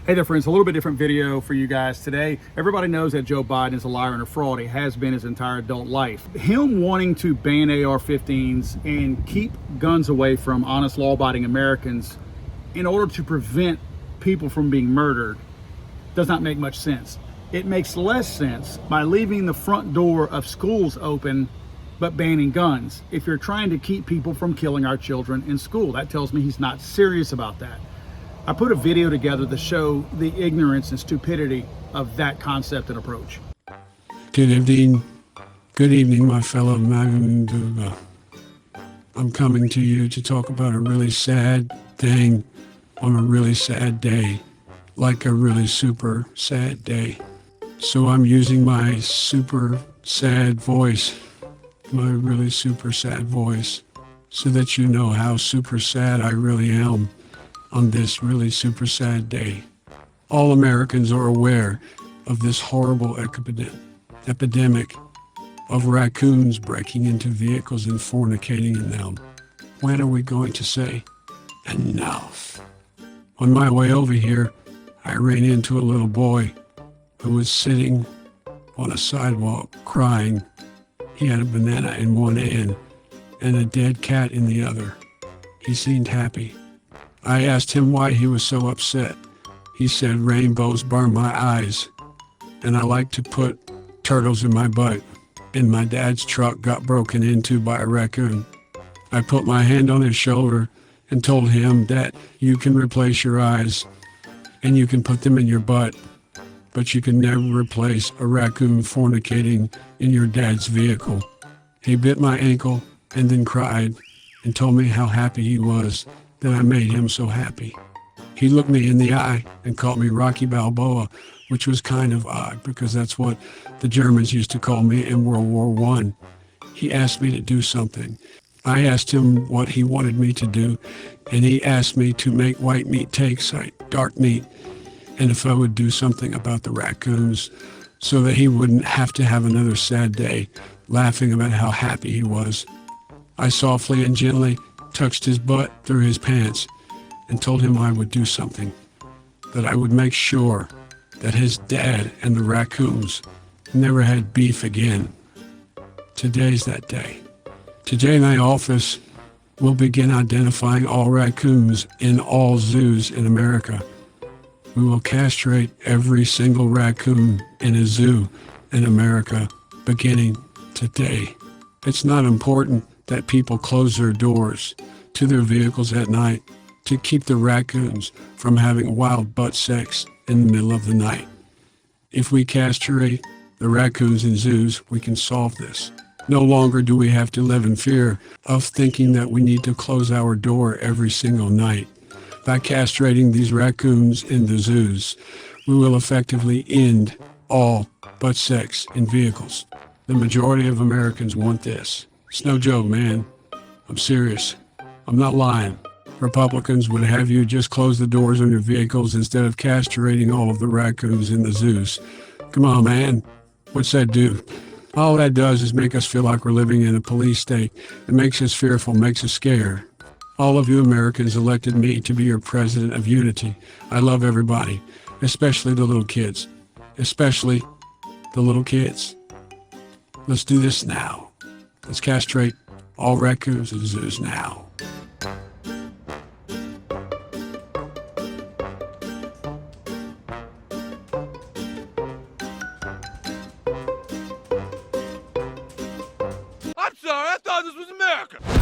Hey there, friends. A little bit different video for you guys today. Everybody knows that Joe Biden is a liar and a fraud. He has been his entire adult life. Him wanting to ban AR-15s and keep guns away from honest, law-abiding Americans in order to prevent people from being murdered does not make much sense. It makes less sense by leaving the front door of schools open but banning guns. If you're trying to keep people from killing our children in school, that tells me he's not serious about that. I put a video together to show the ignorance and stupidity of that concept and approach. Good evening, my fellow Magunduga. I'm coming to you to talk about a really sad thing on a really sad day, like a really super sad day. So I'm using my super sad voice, my really super sad voice, so that you know how super sad I really am on this really super sad day. All Americans are aware of this horrible epidemic of raccoons breaking into vehicles and fornicating in them. When are we going to say enough? On my way over here, I ran into a little boy who was sitting on a sidewalk crying. He had a banana in one hand and a dead cat in the other. He seemed happy. I asked him why he was so upset. He said, "Rainbows burn my eyes, and I like to put turtles in my butt, and my dad's truck got broken into by a raccoon." I put my hand on his shoulder and told him that you can replace your eyes, and you can put them in your butt, but you can never replace a raccoon fornicating in your dad's vehicle. He bit my ankle and then cried and told me how happy he was that I made him so happy. He looked me in the eye and called me Rocky Balboa, which was kind of odd because that's what the Germans used to call me in World War I. He asked me to do something. I asked him what he wanted me to do, and he asked me to make white meat takes, like dark meat, and if I would do something about the raccoons so that he wouldn't have to have another sad day laughing about how happy he was. I softly and gently touched his butt through his pants and told him I would do something, that I would make sure that his dad and the raccoons never had beef again. Today's that day. Today my office will begin identifying all raccoons in all zoos in America. We will castrate every single raccoon in a zoo in America beginning today. It's not important that people close their doors to their vehicles at night to keep the raccoons from having wild butt sex in the middle of the night. If we castrate the raccoons in zoos, we can solve this. No longer do we have to live in fear of thinking that we need to close our door every single night. By castrating these raccoons in the zoos, we will effectively end all butt sex in vehicles. The majority of Americans want this. It's no joke, man. I'm serious. I'm not lying. Republicans would have you just close the doors on your vehicles instead of castrating all of the raccoons in the zoos. Come on, man. What's that do? All that does is make us feel like we're living in a police state. It makes us fearful, makes us scared. All of you Americans elected me to be your president of unity. I love everybody, especially the little kids. Especially the little kids. Let's do this now. Let's castrate all raccoons in zoos now. I'm sorry, I thought this was America.